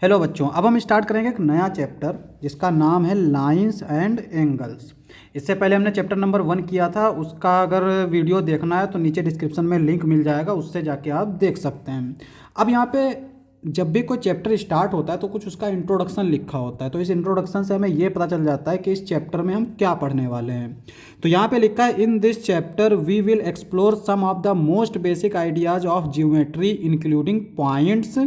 Hello बच्चों, अब हम स्टार्ट करेंगे एक नया चैप्टर जिसका नाम है लाइंस एंड एंगल्स। इससे पहले हमने चैप्टर नंबर 1 किया था, उसका अगर वीडियो देखना है तो नीचे डिस्क्रिप्शन में लिंक मिल जाएगा, उससे जाके आप देख सकते हैं। अब यहाँ पे जब भी कोई चैप्टर स्टार्ट होता है तो कुछ उसका इंट्रोडक्शन लिखा होता है, तो इस इंट्रोडक्शन से हमें ये पता चल जाता है कि इस चैप्टर में हम क्या पढ़ने वाले हैं। तो यहाँ पे लिखा है, in this chapter we will explore some of the most basic ideas of geometry including points,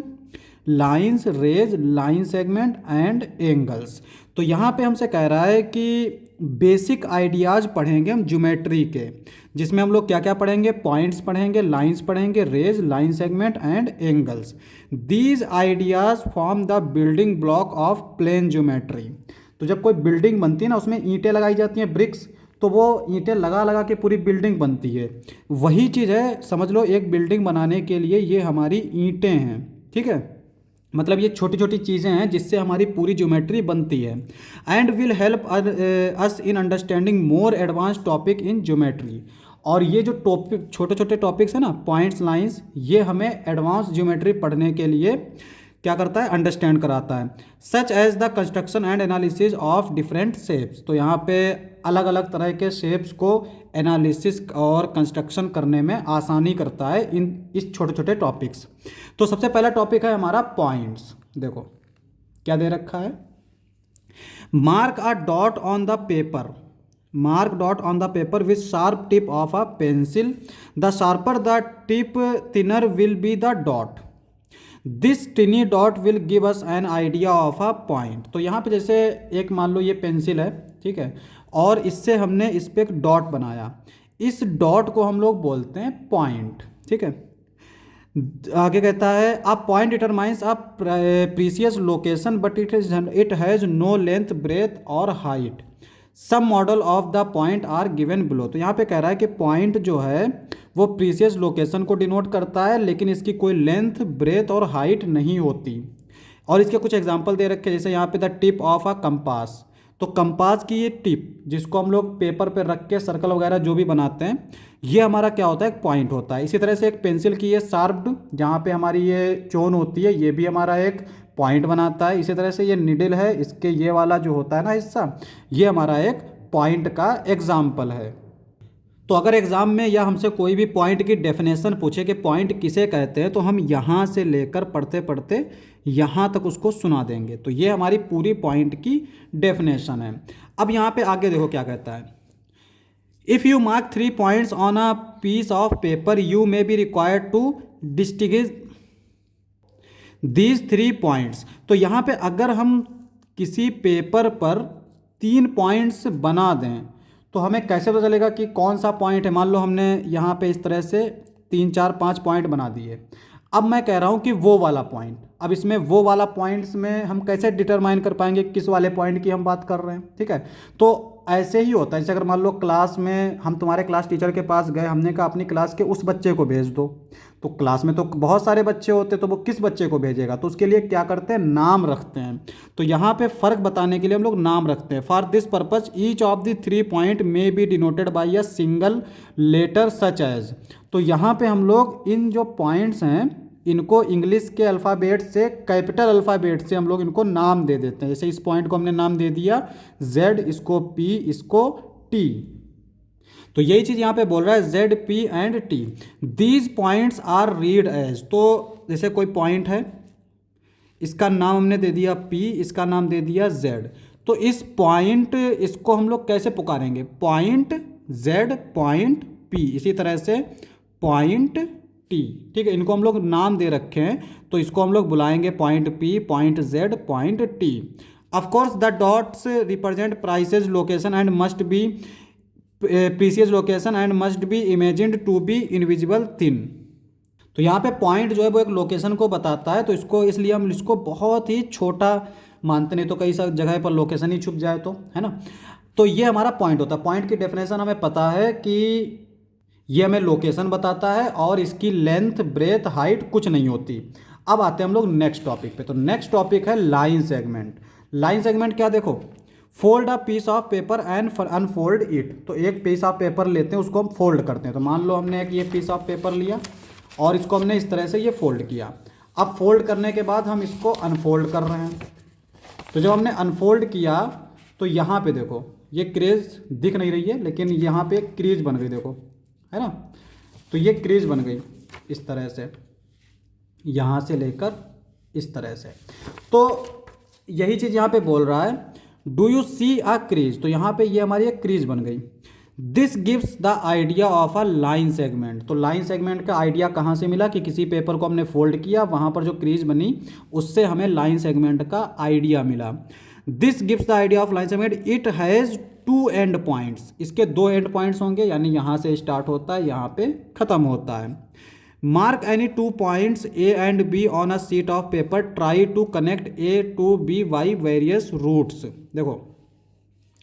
lines, rays, line segment and angles. तो यहाँ पे हमसे कह रहा है कि बेसिक आइडियाज़ पढ़ेंगे हम ज्योमेट्री के, जिसमें हम लोग क्या क्या पढ़ेंगे, पॉइंट्स पढ़ेंगे, लाइंस पढ़ेंगे, rays, line segment and angles. These ideas form the building block of plane geometry. तो जब कोई बिल्डिंग बनती है ना, उसमें ईंटें लगाई जाती हैं, ब्रिक्स, तो वो ईंटें लगा लगा के पूरी बिल्डिंग बनती है। वही चीज़ है, समझ लो एक बिल्डिंग बनाने के लिए ये हमारी ईंटें हैं, ठीक है। मतलब ये छोटी छोटी चीज़ें हैं जिससे हमारी पूरी ज्योमेट्री बनती है। And will help us in understanding more advance topic in geometry. और ये जो टॉपिक, छोटे छोटे टॉपिक्स हैं ना, पॉइंट्स, लाइंस, ये हमें एडवांस ज्योमेट्री पढ़ने के लिए क्या करता है, अंडरस्टैंड कराता है। Such as the construction and analysis of different shapes. तो यहाँ पे अलग अलग तरह के शेप्स को एनालिसिस और कंस्ट्रक्शन करने में आसानी करता है इस छोटे छोटे टॉपिक्स। तो सबसे पहला टॉपिक है हमारा पॉइंट्स। देखो क्या दे रखा है, mark a dot on the paper, mark dot on the paper with sharp tip of a pencil, the sharper the tip thinner will be the dot, this टिनी dot will give us an idea of a point. तो यहाँ पे जैसे एक मान लो ये pencil है, ठीक है, और इससे हमने इस पर एक डॉट बनाया, इस डॉट को हम लोग बोलते हैं पॉइंट, ठीक है। आगे कहता है, a point determines a precise location but it has no length, breadth और height. Some model of the point are given below. तो यहाँ पे कह रहा है कि पॉइंट जो है वो प्रीसियस लोकेशन को डिनोट करता है, लेकिन इसकी कोई लेंथ, ब्रेथ और हाइट नहीं होती। और इसके कुछ एग्जांपल दे रखे हैं, जैसे यहाँ पे the tip of a compass. तो कंपास की ये टिप, जिसको हम लोग पेपर पे रख के सर्कल वगैरह जो भी बनाते हैं, ये हमारा क्या होता है, एक पॉइंट होता है। इसी तरह से एक पेंसिल की ये शार्प्ड, जहाँ पे हमारी ये चोन होती है, ये भी हमारा एक पॉइंट बनाता है। इसी तरह से ये निडल है, इसके ये वाला जो होता है ना हिस्सा, ये हमारा एक पॉइंट का एग्जाम्पल है। तो अगर एग्जाम में या हमसे कोई भी पॉइंट की डेफिनेशन पूछे कि पॉइंट किसे कहते हैं, तो हम यहाँ से लेकर पढ़ते पढ़ते यहाँ तक उसको सुना देंगे। तो ये हमारी पूरी पॉइंट की डेफिनेशन है। अब यहाँ पे आगे देखो क्या कहता है, if you mark 3 points on a piece of paper you may be required to distinguish these 3 points. तो यहाँ पे अगर हम किसी पेपर पर 3 पॉइंट्स बना दें तो हमें कैसे पता चलेगा कि कौन सा पॉइंट है। मान लो हमने यहाँ पे इस तरह से 3, 4, 5 पॉइंट बना दिए। अब मैं कह रहा हूँ कि वो वाला पॉइंट, अब इसमें वो वाला पॉइंट्स में हम कैसे डिटरमाइन कर पाएंगे किस वाले पॉइंट की हम बात कर रहे हैं, ठीक है। तो ऐसे ही होता है, जैसे अगर मान लो क्लास में हम तुम्हारे क्लास टीचर के पास गए, हमने कहा अपनी क्लास के उस बच्चे को भेज दो। तो क्लास में तो बहुत सारे बच्चे होते, तो वो किस बच्चे को भेजेगा, तो उसके लिए क्या करते हैं, नाम रखते हैं। तो यहाँ पे फ़र्क बताने के लिए हम लोग नाम रखते हैं। For this purpose each of the 3 point may be denoted by a single letter such as. तो यहाँ पे हम लोग इन जो पॉइंट्स हैं इनको इंग्लिश के अल्फ़ाबेट से, कैपिटल अल्फ़ाबेट से हम लोग इनको नाम दे देते हैं। जैसे इस पॉइंट को हमने नाम दे दिया Z, इसको P, इसको T। तो यही चीज़ यहाँ पे बोल रहा है Z, P and T। These points are read as. तो जैसे कोई पॉइंट है, इसका नाम हमने दे दिया P, इसका नाम दे दिया Z। तो इस पॉइंट, इसको हम लोग कैसे पुकारेंगे, पॉइंट Z, पॉइंट P, इसी तरह से पॉइंट T, ठीक है। इनको हम लोग नाम दे रखे हैं, तो इसको हम लोग बुलाएंगे point P, point Z, point T। Of course the dots represent precise location and must be precise location and must be imagined to be invisible thin. तो यहाँ पे पॉइंट जो है वो एक लोकेशन को बताता है, तो इसको इसलिए हम इसको बहुत ही छोटा मानते, नहीं तो कई सारी जगह पर लोकेशन ही छुप जाए, तो है ना। तो ये हमारा पॉइंट होता है। पॉइंट की डेफिनेशन हमें पता है कि ये हमें लोकेशन बताता है और इसकी लेंथ, ब्रेथ, हाइट कुछ नहीं होती। अब आते हैं हम लोग नेक्स्ट टॉपिक पे। तो नेक्स्ट टॉपिक है लाइन सेगमेंट। लाइन सेगमेंट क्या, देखो, fold a piece of paper and unfold it. तो एक पीस ऑफ पेपर लेते हैं, उसको हम फोल्ड करते हैं। तो मान लो हमने एक ये पीस ऑफ पेपर लिया और इसको हमने इस तरह से ये फोल्ड किया। अब फोल्ड करने के बाद हम इसको अनफोल्ड कर रहे हैं। तो जब हमने अनफोल्ड किया तो यहाँ पे देखो ये क्रेज दिख नहीं रही है, लेकिन यहाँ पे एक क्रीज बन गई, देखो है ना। तो ये क्रीज बन गई इस तरह से, यहाँ से लेकर इस तरह से। तो यही चीज़ यहाँ पे बोल रहा है, do you see a crease. तो यहाँ पे ये हमारी एक क्रीज बन गई। This gives the idea of a line segment. तो लाइन सेगमेंट का आइडिया कहाँ से मिला कि किसी पेपर को हमने फोल्ड किया, वहाँ पर जो क्रीज बनी उससे हमें लाइन सेगमेंट का आइडिया मिला। This gives the idea of line segment, it has two end points. इसके दो एंड पॉइंट्स होंगे, यानी यहाँ से स्टार्ट होता है, यहाँ पे ख़त्म होता है। Mark any two points A and B on a sheet of paper, try to connect A to B by various routes. देखो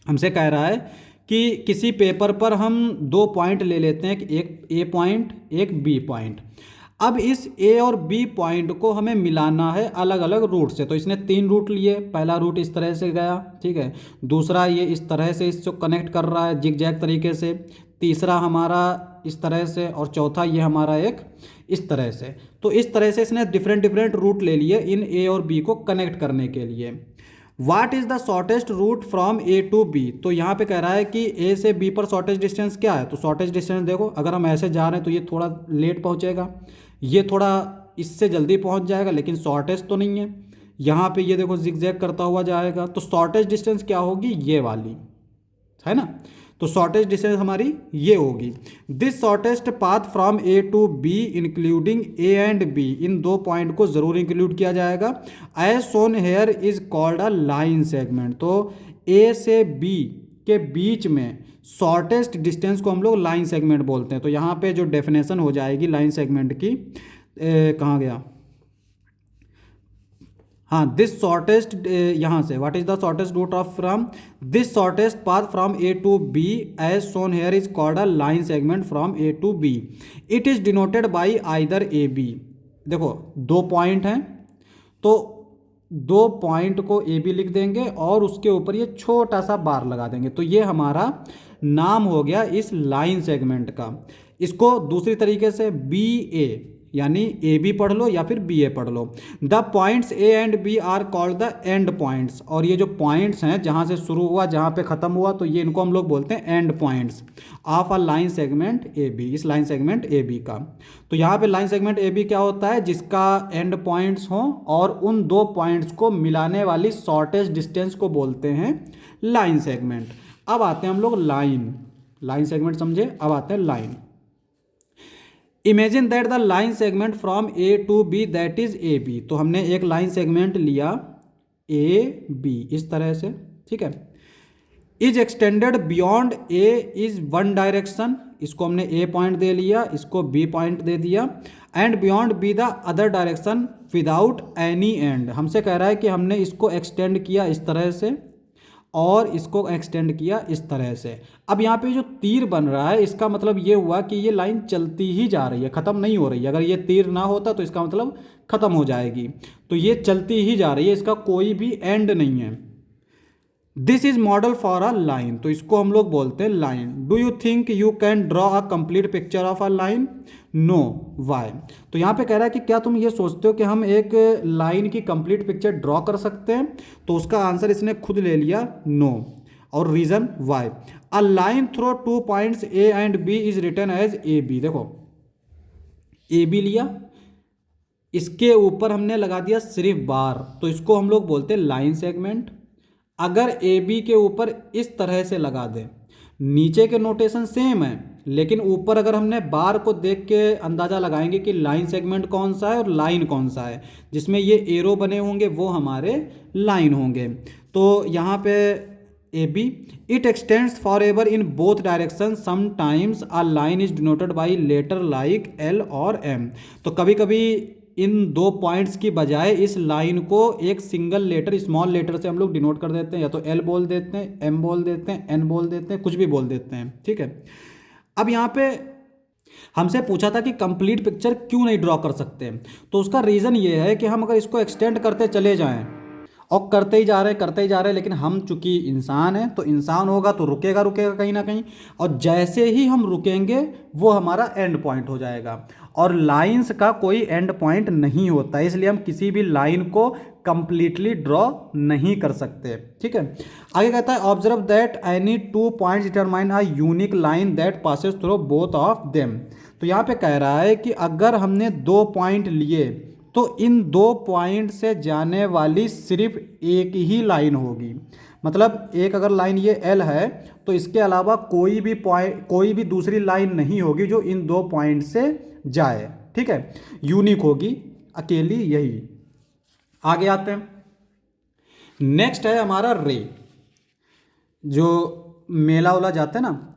हमसे कह रहा है कि किसी पेपर पर हम दो पॉइंट ले लेते हैं, एक ए पॉइंट एक बी पॉइंट। अब इस ए और बी पॉइंट को हमें मिलाना है अलग अलग रूट से। तो इसने तीन रूट लिए, पहला रूट इस तरह से गया, ठीक है, दूसरा ये इस तरह से इसको कनेक्ट कर रहा है जिग जैग तरीके से, तीसरा हमारा इस तरह से, और चौथा ये हमारा एक इस तरह से। तो इस तरह से इसने डिफरेंट डिफरेंट रूट ले लिए इन ए और बी को कनेक्ट करने के लिए। What is the shortest route from A to B. तो यहाँ पे कह रहा है कि ए से बी पर शॉर्टेस्ट डिस्टेंस क्या है। तो शॉर्टेस्ट डिस्टेंस देखो, अगर हम ऐसे जा रहे हैं तो ये थोड़ा लेट पहुँचेगा, ये थोड़ा इससे जल्दी पहुँच जाएगा, लेकिन शॉर्टेस्ट तो नहीं है। यहाँ पे ये देखो जिगजैग करता हुआ जाएगा। तो शॉर्टेस्ट डिस्टेंस क्या होगी, ये वाली है ना। तो शॉर्टेस्ट डिस्टेंस हमारी ये होगी। This shortest path from A to B including A and B, इन दो पॉइंट को जरूर इंक्लूड किया जाएगा। As shown here is called a line segment. तो ए से बी के बीच में शॉर्टेस्ट डिस्टेंस को हम लोग लाइन सेगमेंट बोलते हैं। तो यहाँ पे जो डेफिनेशन हो जाएगी लाइन सेगमेंट की, कहाँ गया, हाँ, दिस शॉर्टेस्ट, यहाँ से what is the shortest route of from this shortest path from A to B as shown here is called a line segment from A to B. It is denoted by either A B. देखो दो point हैं, तो दो point को A B लिख देंगे और उसके ऊपर ये छोटा सा बार लगा देंगे। तो ये हमारा नाम हो गया इस लाइन सेगमेंट का। इसको दूसरी तरीके से बी ए, यानी ए बी पढ़ लो या फिर बी ए पढ़ लो। The points A and B are called the end points. और ये जो पॉइंट्स हैं जहाँ से शुरू हुआ जहाँ पे ख़त्म हुआ, तो ये इनको हम लोग बोलते हैं end points of a line segment A B, इस लाइन सेगमेंट ए बी का। तो यहाँ पे लाइन सेगमेंट ए बी क्या होता है, जिसका एंड पॉइंट्स हों और उन दो पॉइंट्स को मिलाने वाली शॉर्टेस्ट डिस्टेंस को बोलते हैं लाइन सेगमेंट। अब आते हैं हम लोग लाइन सेगमेंट समझे, अब आते हैं line. Imagine that the line segment from A to B that is A B. तो हमने एक लाइन सेगमेंट लिया ए बी इस तरह से, ठीक है, is extended beyond A is one direction. इसको हमने ए पॉइंट दे लिया, इसको बी पॉइंट दे दिया, and beyond be the other direction without any and. हमसे कह रहा है कि हमने इसको एक्सटेंड किया इस तरह से और इसको एक्सटेंड किया इस तरह से। अब यहाँ पे जो तीर बन रहा है इसका मतलब ये हुआ कि ये लाइन चलती ही जा रही है, ख़त्म नहीं हो रही है। अगर ये तीर ना होता तो इसका मतलब ख़त्म हो जाएगी। तो ये चलती ही जा रही है, इसका कोई भी एंड नहीं है। This is model for a line. तो इसको हम लोग बोलते हैं line. Do you think you can draw a complete picture of a line? No, why? तो यहाँ पे कह रहा है कि क्या तुम ये सोचते हो कि हम एक लाइन की कंप्लीट पिक्चर ड्रॉ कर सकते हैं? तो उसका आंसर इसने खुद ले लिया नो, और reason why. A line through two points A and B is written as A B. देखो ए बी लिया, इसके ऊपर हमने लगा दिया सिर्फ बार, तो इसको हम लोग बोलते हैं लाइन सेगमेंट। अगर ए बी के ऊपर इस तरह से लगा दें, नीचे के नोटेशन सेम है, लेकिन ऊपर अगर हमने बार को देख के अंदाज़ा लगाएंगे कि लाइन सेगमेंट कौन सा है और लाइन कौन सा है, जिसमें ये एरो बने होंगे वो हमारे लाइन होंगे। तो यहाँ पे A B, it extends forever in both direction, sometimes a line is denoted by letter like L और एम। तो कभी कभी इन दो पॉइंट्स की बजाय इस लाइन को एक सिंगल लेटर, स्मॉल लेटर से हम लोग डिनोट कर देते हैं, या तो एल बोल देते हैं, एम बोल देते हैं, एन बोल देते हैं, कुछ भी बोल देते हैं, ठीक है। अब यहाँ पे हमसे पूछा था कि कंप्लीट पिक्चर क्यों नहीं ड्रॉ कर सकते, तो उसका रीज़न ये है कि हम अगर इसको एक्सटेंड करते चले जाएं और करते ही जा रहे हैं, लेकिन हम चूंकि इंसान हैं तो इंसान होगा तो रुकेगा रुकेगा कहीं ना कहीं, और जैसे ही हम रुकेंगे वो हमारा एंड पॉइंट हो जाएगा। और लाइंस का कोई एंड पॉइंट नहीं होता, इसलिए हम किसी भी लाइन को कंप्लीटली ड्रॉ नहीं कर सकते। ठीक है, आगे कहता है observe that any two points determine a unique line that passes through both of them. तो यहाँ पे कह रहा है कि अगर हमने दो पॉइंट लिए तो इन दो पॉइंट से जाने वाली सिर्फ एक ही लाइन होगी। मतलब एक अगर लाइन ये एल है तो इसके अलावा कोई भी पॉइंट, कोई भी दूसरी लाइन नहीं होगी जो इन दो पॉइंट से जाए। ठीक है, यूनिक होगी अकेली यही। आगे आते हैं, नेक्स्ट है हमारा रे। जो मेला उला जाते हैं ना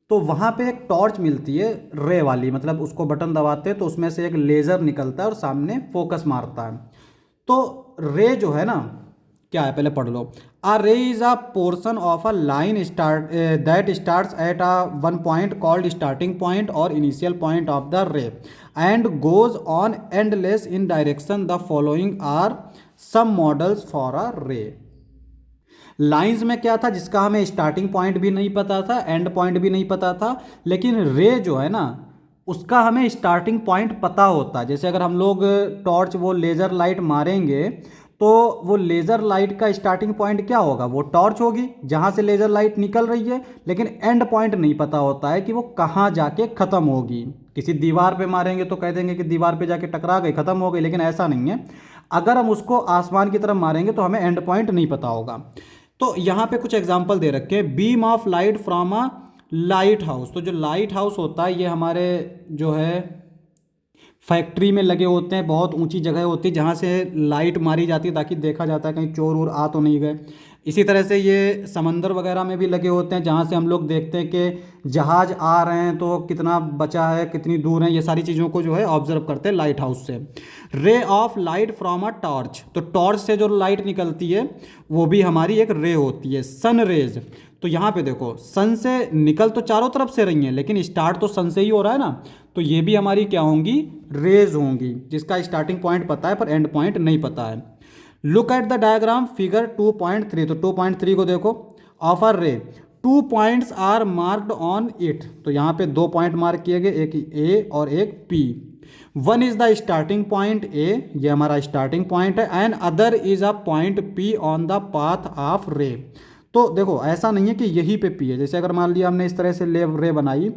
तो वहाँ पे एक टॉर्च मिलती है रे वाली, मतलब उसको बटन दबाते हैं तो उसमें से एक लेज़र निकलता है और सामने फोकस मारता है। तो रे जो है ना क्या है पहले पढ़ लो। A ray is a portion of a line that starts at a one point called starting point और initial point of the ray and goes on endless in direction. The following are some models for a ray. Lines में क्या था, जिसका हमें starting point भी नहीं पता था, एंड पॉइंट भी नहीं पता था, लेकिन रे जो है ना उसका हमें स्टार्टिंग पॉइंट पता होता है। जैसे अगर हम लोग टॉर्च वो लेज़र लाइट मारेंगे तो वो लेज़र लाइट का स्टार्टिंग पॉइंट क्या होगा, वो टॉर्च होगी जहाँ से लेज़र लाइट निकल रही है, लेकिन एंड पॉइंट नहीं पता होता है कि वो कहाँ जाके ख़त्म होगी। किसी दीवार पे मारेंगे तो कह देंगे कि दीवार पे जाके टकरा गई, ख़त्म हो गई, लेकिन ऐसा नहीं है। अगर हम उसको आसमान की तरफ मारेंगे तो हमें एंड पॉइंट नहीं पता होगा। तो यहाँ पे कुछ एग्जाम्पल दे रखे हैं। Beam of light from a light house. तो जो लाइट हाउस होता है ये हमारे जो है फैक्ट्री में लगे होते हैं, बहुत ऊंची जगह होती है जहाँ से लाइट मारी जाती है ताकि देखा जाता है कहीं चोर वोर आ तो नहीं गए। इसी तरह से ये समंदर वगैरह में भी लगे होते हैं जहाँ से हम लोग देखते हैं कि जहाज़ आ रहे हैं तो कितना बचा है, कितनी दूर है, ये सारी चीज़ों को जो है ऑब्जर्व करते हैं लाइट हाउस से। Ray of light from a torch. तो टॉर्च से जो लाइट निकलती है वो भी हमारी एक रे होती है। Sun rays. तो यहाँ पे देखो सन से निकल तो चारों तरफ से रही हैं लेकिन स्टार्ट तो सन से ही हो रहा है ना, तो ये भी हमारी क्या होंगी, रेज होंगी, जिसका स्टार्टिंग पॉइंट पता है पर एंड पॉइंट नहीं पता है। Look at the diagram figure 2.3। तो 2.3 को देखो। Of a ray two points are marked on it. तो यहाँ पे दो पॉइंट मार्क किए गए, एक ए और एक P. One is the starting point ए, ये हमारा स्टार्टिंग पॉइंट है, and other is a point P on the path of रे। तो देखो ऐसा नहीं है कि यही पे पी है। जैसे अगर मान लिया हमने इस तरह से रे बनाई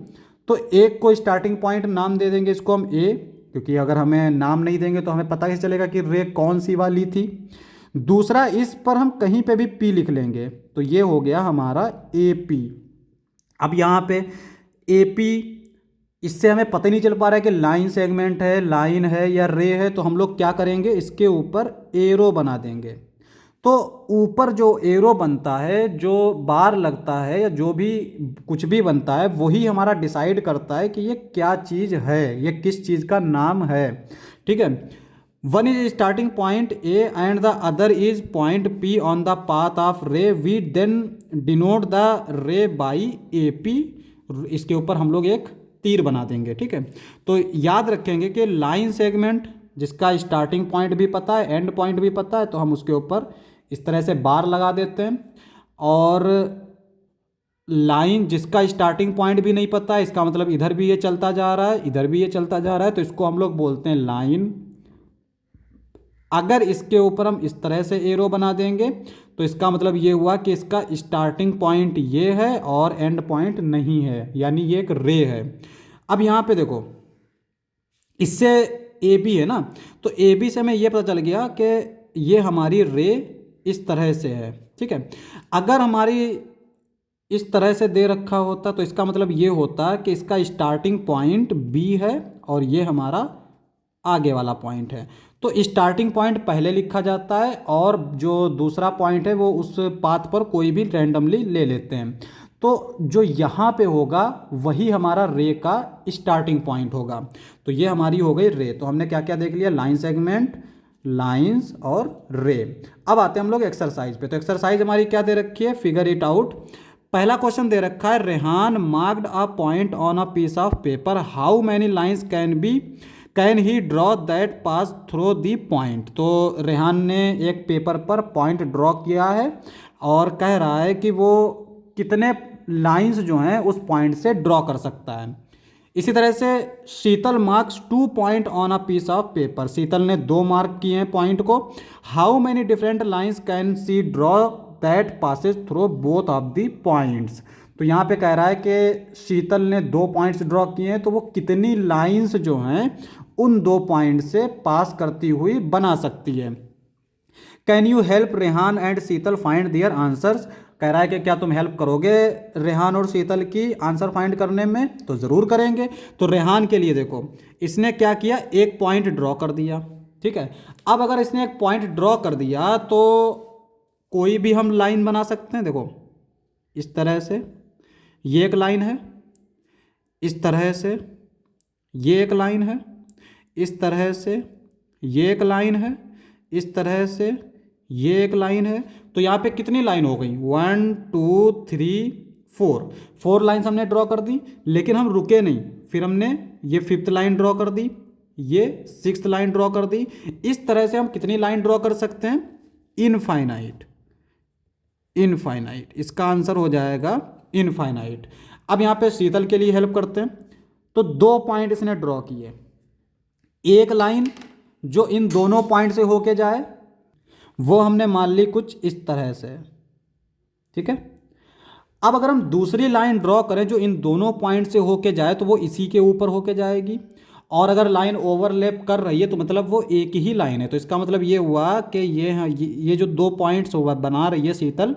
तो एक को स्टार्टिंग पॉइंट नाम दे देंगे, इसको हम ए, क्योंकि अगर हमें नाम नहीं देंगे तो हमें पता कैसे चलेगा कि रे कौन सी वाली थी। दूसरा इस पर हम कहीं पे भी पी लिख लेंगे तो ये हो गया हमारा ए पी। अब यहाँ पे ए पी, इससे हमें पता ही नहीं चल पा रहा है कि लाइन सेगमेंट है, लाइन है या रे है, तो हम लोग क्या करेंगे, इसके ऊपर एरो बना देंगे। तो ऊपर जो एरो बनता है, जो बार लगता है या जो भी कुछ भी बनता है, वही हमारा डिसाइड करता है कि ये क्या चीज़ है, ये किस चीज़ का नाम है। ठीक है, one is starting point A and the other is point P on the path of ray, we then denote the ray by A P. इसके ऊपर हम लोग एक तीर बना देंगे। ठीक है, तो याद रखेंगे कि लाइन सेगमेंट जिसका स्टार्टिंग पॉइंट भी पता है, एंड पॉइंट भी पता है, तो हम उसके ऊपर इस तरह से बार लगा देते हैं। और लाइन जिसका स्टार्टिंग पॉइंट भी नहीं पता है, इसका मतलब इधर भी ये चलता जा रहा है, इधर भी ये चलता जा रहा है, तो इसको हम लोग बोलते हैं लाइन। अगर इसके ऊपर हम इस तरह से एरो बना देंगे तो इसका मतलब ये हुआ कि इसका स्टार्टिंग पॉइंट ये है और एंड पॉइंट नहीं है, यानी ये एक रे है। अब यहाँ पे देखो इससे ए बी है ना, तो ए बी से हमें ये पता चल गया कि ये हमारी रे इस तरह से है। ठीक है, अगर हमारी इस तरह से दे रखा होता तो इसका मतलब ये होता कि इसका स्टार्टिंग पॉइंट बी है और ये हमारा आगे वाला पॉइंट है। तो स्टार्टिंग पॉइंट पहले लिखा जाता है और जो दूसरा पॉइंट है वो उस पाथ पर कोई भी रैंडमली ले लेते हैं। तो जो यहाँ पे होगा वही हमारा रे का स्टार्टिंग पॉइंट होगा। तो ये हमारी हो गई रे। तो हमने क्या क्या देख लिया, लाइन सेगमेंट, लाइंस और रे। अब आते हैं हम लोग एक्सरसाइज पे। तो एक्सरसाइज हमारी क्या दे रखी है, फिगर इट आउट। पहला क्वेश्चन दे रखा है, Rehan marked a point on a piece of paper, how many lines can be can he draw that pass through the point. तो रेहान ने एक पेपर पर पॉइंट ड्रॉ किया है और कह रहा है कि वो कितने लाइंस जो हैं उस पॉइंट से ड्रॉ कर सकता है। इसी तरह से Sheetal marks 2 point on a piece of paper. Sheetal ने 2 मार्क किए हैं पॉइंट को। How many different lines can she draw that passes through both of the points. तो यहाँ पे कह रहा है कि शीतल ने 2 पॉइंट्स ड्रॉ किए हैं, तो वो कितनी लाइंस जो हैं उन 2 पॉइंट से पास करती हुई बना सकती है। Can you help Rehan and Sheetal find their answers. कह रहा है कि क्या तुम हेल्प करोगे रेहान और शीतल की आंसर फाइंड करने में। तो ज़रूर करेंगे। तो रेहान के लिए देखो, इसने क्या किया, एक पॉइंट ड्रॉ कर दिया। ठीक है, अब अगर इसने एक पॉइंट ड्रॉ कर दिया तो कोई भी हम लाइन बना सकते हैं। देखो इस तरह से ये एक लाइन है, इस तरह से ये एक लाइन है, इस तरह से ये एक लाइन है, इस तरह से ये एक लाइन है। तो यहाँ पे कितनी लाइन हो गई, 1 2 3 4 लाइन्स हमने ड्रॉ कर दी। लेकिन हम रुके नहीं, फिर हमने ये 5th लाइन ड्रॉ कर दी, ये 6th लाइन ड्रॉ कर दी। इस तरह से हम कितनी लाइन ड्रॉ कर सकते हैं, इनफाइनाइट। इनफाइनाइट इसका आंसर हो जाएगा, इनफाइनाइट। अब यहाँ पे शीतल के लिए हेल्प करते हैं। तो 2 पॉइंट इसने ड्रॉ किए, एक लाइन जो इन दोनों पॉइंट से होके जाए वो हमने मान ली कुछ इस तरह से। ठीक है, अब अगर हम दूसरी लाइन ड्रॉ करें जो इन दोनों पॉइंट से होके जाए तो वो इसी के ऊपर होके जाएगी। और अगर लाइन ओवरलैप कर रही है तो मतलब वो एक ही लाइन है। तो इसका मतलब ये हुआ कि ये जो 2 पॉइंट्स बना रही है शीतल,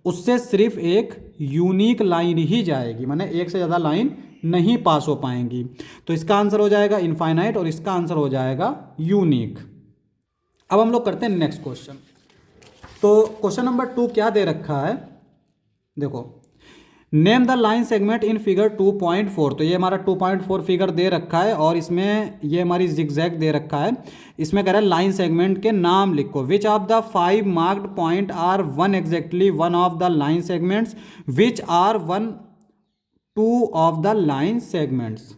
उससे सिर्फ एक यूनिक लाइन ही जाएगी, माने एक से ज़्यादा लाइन नहीं पास हो पाएंगी। तो इसका आंसर हो जाएगा इनफाइनाइट और इसका आंसर हो जाएगा यूनिक। अब हम लोग करते हैं नेक्स्ट क्वेश्चन। तो क्वेश्चन नंबर 2 क्या दे रखा है, देखो, name the line segment in figure 2.4। तो ये हमारा 2.4 फिगर दे रखा है और इसमें ये हमारी जिगजैग दे रखा है। इसमें कह रहा है लाइन सेगमेंट के नाम लिखो। Which of the 5 marked point are one exactly one of the line segments, which are 1 2 of the line segments.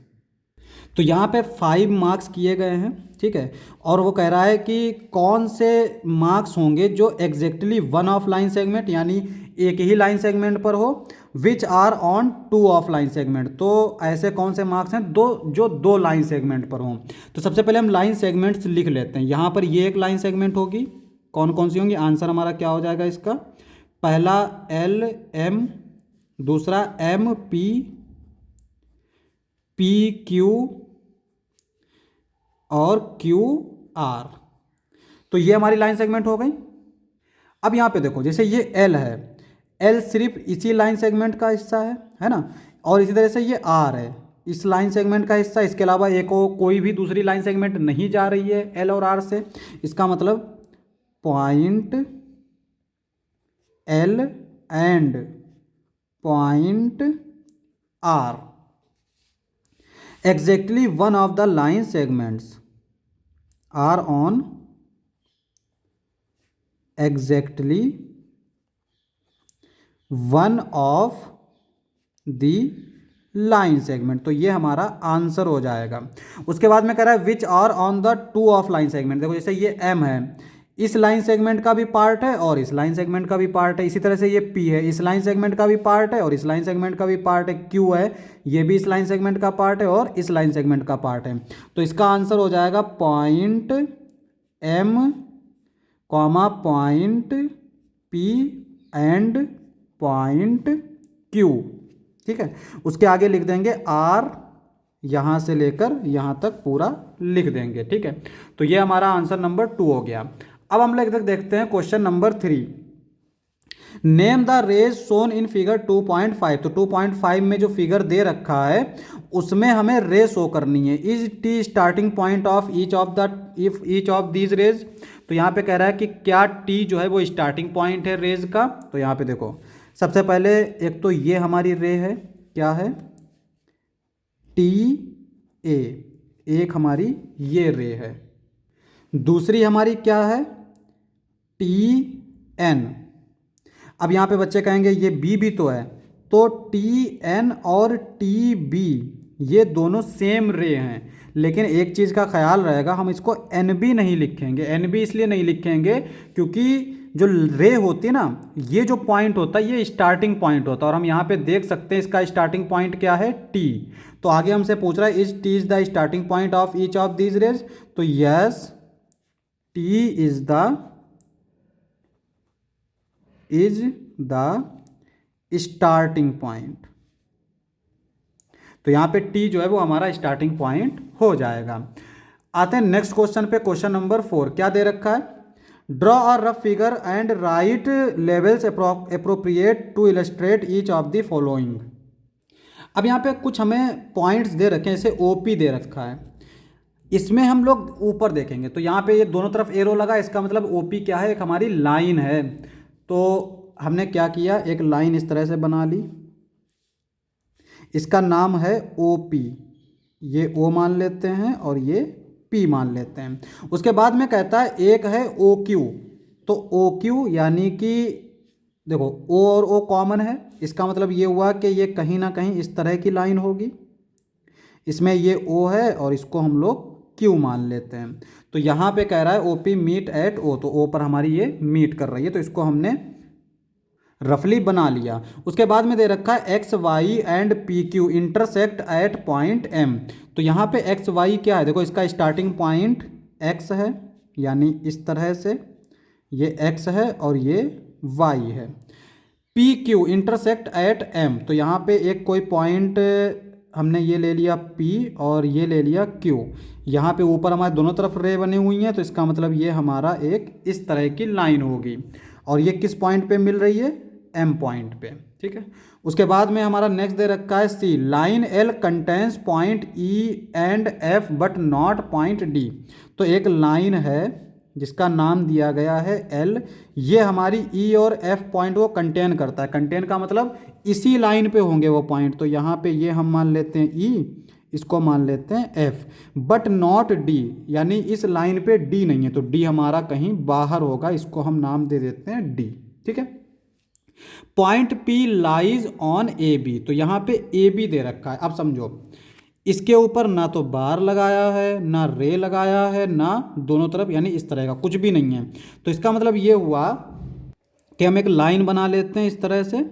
तो यहाँ पे 5 मार्क्स किए गए हैं। ठीक है, और वो कह रहा है कि कौन से मार्क्स होंगे जो एग्जैक्टली 1 ऑफ लाइन सेगमेंट यानी एक ही लाइन सेगमेंट पर हो, which are on 2 of line segment. तो ऐसे कौन से मार्क्स हैं जो 2 लाइन सेगमेंट पर हों। तो सबसे पहले हम लाइन सेगमेंट्स लिख लेते हैं। यहाँ पर ये एक लाइन सेगमेंट होगी, कौन कौन सी होंगी, आंसर हमारा क्या हो जाएगा इसका, पहला LM, दूसरा MP, PQ और QR। तो ये हमारी लाइन सेगमेंट हो गई। अब यहाँ पे देखो, जैसे ये L है, L सिर्फ इसी लाइन सेगमेंट का हिस्सा है ना। और इसी तरह से ये R है, इस लाइन सेगमेंट का हिस्सा। इसके अलावा एक कोई भी दूसरी लाइन सेगमेंट नहीं जा रही है L और R से। इसका मतलब point L and point R exactly one of the line segments are on exactly one of the line segment. तो ये हमारा आंसर हो जाएगा। उसके बाद में कह रहा है which are on the 2 of line segment. देखो जैसे ये M है, इस लाइन सेगमेंट का भी पार्ट है और इस लाइन सेगमेंट का भी पार्ट है। इसी तरह से ये P है, इस लाइन सेगमेंट का भी पार्ट है और इस लाइन सेगमेंट का भी पार्ट है। Q है, ये भी इस लाइन सेगमेंट का पार्ट है और इस लाइन सेगमेंट का पार्ट है। तो इसका आंसर हो जाएगा point M, point P and point Q। ठीक है, उसके आगे लिख देंगे R, यहाँ से लेकर यहाँ तक पूरा लिख देंगे। ठीक है, तो ये हमारा आंसर नंबर 2 हो गया। अब हम लोग देखते हैं question number 3। Name the rays shown in figure 2.5। तो 2.5 में जो फिगर दे रखा है उसमें हमें रे शो करनी है। Is T starting point of each of these rays. तो यहाँ पे कह रहा है कि क्या टी जो है वो स्टार्टिंग पॉइंट है रेज का। तो यहाँ पे देखो, सबसे पहले एक तो ये हमारी रे है, क्या है, TA, एक हमारी ये रे है। दूसरी हमारी क्या है, TN। अब यहाँ पे बच्चे कहेंगे ये B भी तो है, तो TN और TB ये दोनों सेम रे हैं, लेकिन एक चीज़ का ख्याल रहेगा, हम इसको एन बी नहीं लिखेंगे। एन बी इसलिए नहीं लिखेंगे क्योंकि जो रे होती है ना, ये जो पॉइंट होता है ये स्टार्टिंग पॉइंट होता है, और हम यहाँ पे देख सकते हैं इसका स्टार्टिंग पॉइंट क्या है, टी। तो आगे हमसे पूछ रहा है is T is the starting point of each of these rays, तो yes T is the starting point. तो यहाँ पे टी जो है वो हमारा स्टार्टिंग पॉइंट हो जाएगा। आते हैं नेक्स्ट क्वेश्चन पे, क्वेश्चन नंबर 4 क्या दे रखा है, draw a rough figure and write labels appropriate to illustrate each of the following. अब यहाँ पे कुछ हमें पॉइंट्स दे रखे हैं, जैसे ओपी दे रखा है, इसमें हम लोग ऊपर देखेंगे तो यहाँ पे ये दोनों तरफ एरो लगा, इसका मतलब ओपी क्या है, एक हमारी लाइन है। तो हमने क्या किया, एक लाइन इस तरह से बना ली, इसका नाम है ओपी, ये ओ मान लेते हैं और ये पी मान लेते हैं। उसके बाद में कहता है एक है ओ क्यू, तो ओ क्यू यानी कि देखो ओ और ओ कॉमन है, इसका मतलब ये हुआ कि ये कहीं ना कहीं इस तरह की लाइन होगी, इसमें ये ओ है और इसको हम लोग क्यू मान लेते हैं। तो यहाँ पे कह रहा है ओ पी मीट एट ओ, तो ओ पर हमारी ये मीट कर रही है, तो इसको हमने रफली बना लिया। उसके बाद में दे रखा है X Y and P Q intersect at point M. तो यहाँ पे एक्स वाई क्या है, देखो इसका स्टार्टिंग पॉइंट एक्स है, यानी इस तरह से ये एक्स है और ये वाई है। P Q intersect at M, तो यहाँ पे एक कोई पॉइंट हमने ये ले लिया पी और ये ले लिया क्यू, यहाँ पे ऊपर हमारे दोनों तरफ रे बनी हुई हैं, तो इसका मतलब ये हमारा एक इस तरह की लाइन होगी, और ये किस पॉइंट पे मिल रही है, एम पॉइंट पे, ठीक है। उसके बाद में हमारा नेक्स्ट दे रखा है C, line L contains point E and F but not point D. तो एक लाइन है जिसका नाम दिया गया है एल, ये हमारी ई और एफ पॉइंट को कंटेन करता है। कंटेन का मतलब इसी लाइन पे होंगे वो पॉइंट, तो यहाँ पे ये हम मान लेते हैं ई, इसको मान लेते हैं एफ, बट नॉट डी, यानी इस लाइन पे डी नहीं है, तो डी हमारा कहीं बाहर होगा, इसको हम नाम दे देते हैं डी, ठीक है। Point P lies on A B, तो यहाँ पे ए बी दे रखा है। अब समझो इसके ऊपर ना तो बार लगाया है, ना रे लगाया है, ना दोनों तरफ यानी इस तरह का कुछ भी नहीं है, तो इसका मतलब ये हुआ कि हम एक लाइन बना लेते हैं इस तरह से,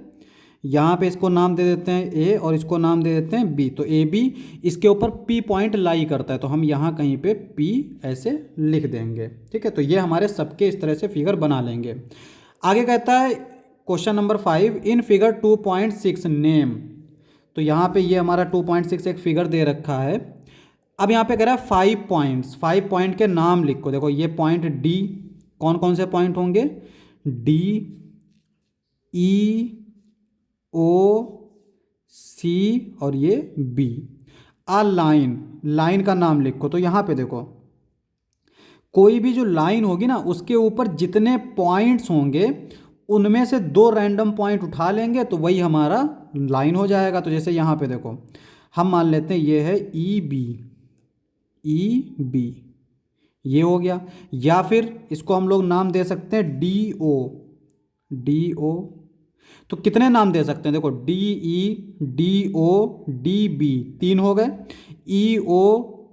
यहाँ पे इसको नाम दे देते हैं ए और इसको नाम दे देते हैं बी, तो ए बी इसके ऊपर पी पॉइंट लाई करता है, तो हम यहाँ कहीं पे पी ऐसे लिख देंगे, ठीक है। तो ये हमारे सबके इस तरह से फिगर बना लेंगे। आगे कहता है question number 5, in figure 2.6 name, तो यहाँ पे ये हमारा 2.6 एक फिगर दे रखा है। अब यहाँ पे कह रहा है 5 पॉइंट्स, 5 पॉइंट के नाम लिखो। देखो ये पॉइंट डी, कौन कौन से पॉइंट होंगे, डी, ई, ओ, सी और ये बी। आ लाइन, लाइन का नाम लिखो, तो यहाँ पे देखो कोई भी जो लाइन होगी ना उसके ऊपर जितने पॉइंट्स होंगे उनमें से 2 रैंडम पॉइंट उठा लेंगे तो वही हमारा लाइन हो जाएगा। तो जैसे यहाँ पे देखो हम मान लेते हैं ये है ई बी, ई बी ये हो गया, या फिर इसको हम लोग नाम दे सकते हैं डी ओ, डी ओ। तो कितने नाम दे सकते हैं, देखो D E, D O, D B 3 हो गए, ई ओ,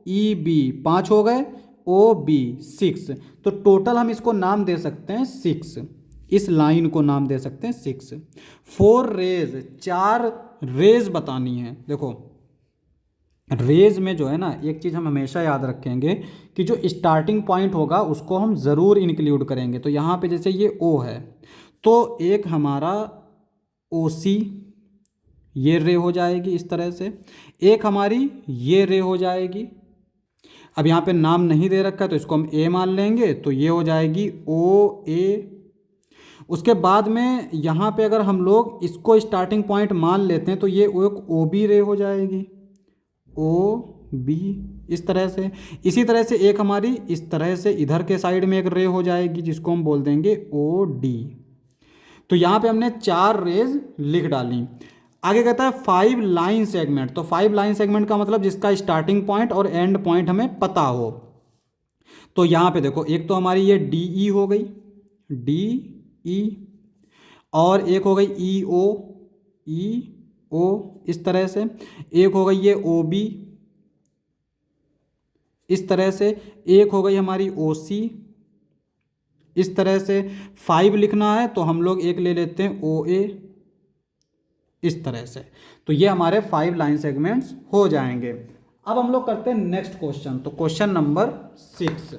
ई बी 5 हो गए, ओ बी 6, तो टोटल हम इसको नाम दे सकते हैं 6, इस लाइन को नाम दे सकते हैं 6। 4 रेज, 4 रेज बतानी है। देखो रेज में जो है ना एक चीज़ हम हमेशा याद रखेंगे कि जो स्टार्टिंग पॉइंट होगा उसको हम ज़रूर इंक्लूड करेंगे। तो यहाँ पे जैसे ये ओ है तो एक हमारा ओ सी ये रे हो जाएगी इस तरह से, एक हमारी ये रे हो जाएगी। अब यहाँ पे नाम नहीं दे रखा तो इसको हम ए मान लेंगे, तो ये हो जाएगी ओ ए। उसके बाद में यहाँ पे अगर हम लोग इसको स्टार्टिंग पॉइंट मान लेते हैं तो ये एक ओ बी रे हो जाएगी, ओ बी इस तरह से। इसी तरह से एक हमारी इस तरह से इधर के साइड में एक रे हो जाएगी जिसको हम बोल देंगे ओ डी। तो यहाँ पे हमने 4 रेज लिख डाली। आगे कहता है 5 लाइन सेगमेंट, तो 5 लाइन सेगमेंट का मतलब जिसका स्टार्टिंग पॉइंट और एंड पॉइंट हमें पता हो। तो यहाँ पे देखो एक तो हमारी ये डी ई हो गई, डी ई, और एक हो गई ई ओ, ई ओ इस तरह से, एक हो गई ये ओ बी इस तरह से, एक हो गई हमारी ओ सी इस तरह से। 5 लिखना है तो हम लोग एक ले लेते हैं ओ ए इस तरह से। तो ये हमारे 5 लाइन सेगमेंट्स हो जाएंगे। अब हम लोग करते हैं नेक्स्ट क्वेश्चन। तो क्वेश्चन नंबर 6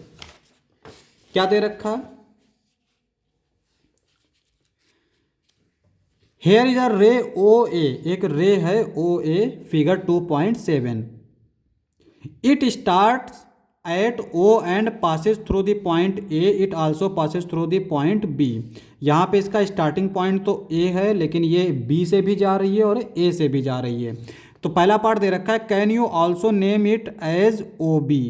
क्या दे रखा है? हेयर इज अ रे ओ ए, एक रे है O A, figure 2.7। It starts at O and passes through the point A, it also passes through the point B. यहाँ पे इसका स्टार्टिंग पॉइंट तो ए है, लेकिन ये बी से भी जा रही है और ए से भी जा रही है। तो पहला पार्ट दे रखा है can you also name it as O B.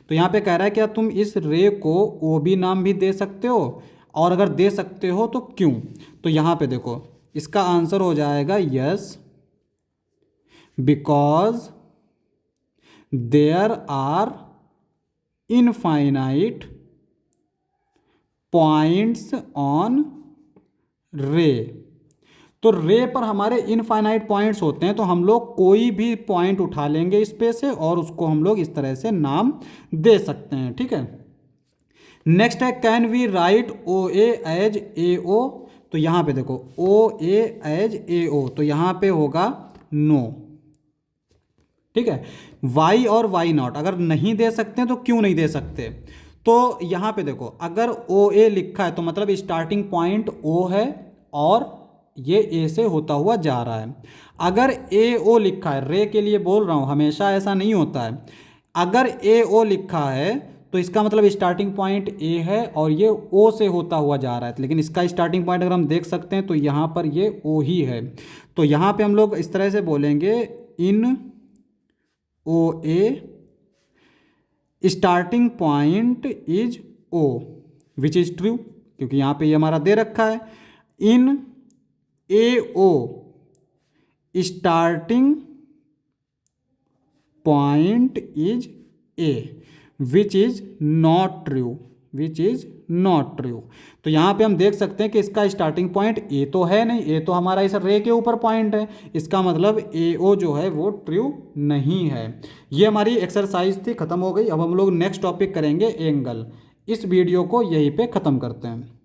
तो यहाँ पे कह रहा है क्या तुम इस रे को ओ बी नाम भी दे सकते हो, और अगर दे सकते हो तो क्यों? तो यहाँ पे देखो इसका आंसर हो जाएगा yes, because there are infinite points on ray. तो रे पर हमारे इनफाइनाइट पॉइंट्स होते हैं, तो हम लोग कोई भी पॉइंट उठा लेंगे इस पे से और उसको हम लोग इस तरह से नाम दे सकते हैं, ठीक है। नेक्स्ट है can we write O A as A O. तो यहाँ पे देखो ओ ए एज ए ओ, तो यहाँ पे होगा नो, ठीक है। वाई और वाई नॉट अगर नहीं दे सकते हैं तो क्यों नहीं दे सकते? तो यहाँ पे देखो अगर ओ ए लिखा है तो मतलब स्टार्टिंग पॉइंट ओ है और ये ए से होता हुआ जा रहा है। अगर ए ओ लिखा है, रे के लिए बोल रहा हूँ, हमेशा ऐसा नहीं होता है। अगर ए ओ लिखा है तो इसका मतलब स्टार्टिंग पॉइंट ए है और ये ओ से होता हुआ जा रहा है, लेकिन इसका स्टार्टिंग पॉइंट अगर हम देख सकते हैं तो यहाँ पर ये ओ ही है। तो यहाँ पे हम लोग इस तरह से बोलेंगे in O A starting point is O, which is true, क्योंकि यहाँ पे ये हमारा दे रखा है। In A O starting point is A, which is not true, which is not true. तो यहाँ पे हम देख सकते हैं कि इसका स्टार्टिंग पॉइंट ए तो है नहीं, ए तो हमारा इस रे के ऊपर पॉइंट है, इसका मतलब ए ओ जो है वो ट्रू नहीं है। ये हमारी एक्सरसाइज थी, खत्म हो गई। अब हम लोग नेक्स्ट टॉपिक करेंगे एंगल। इस वीडियो को यहीं पे ख़त्म करते हैं।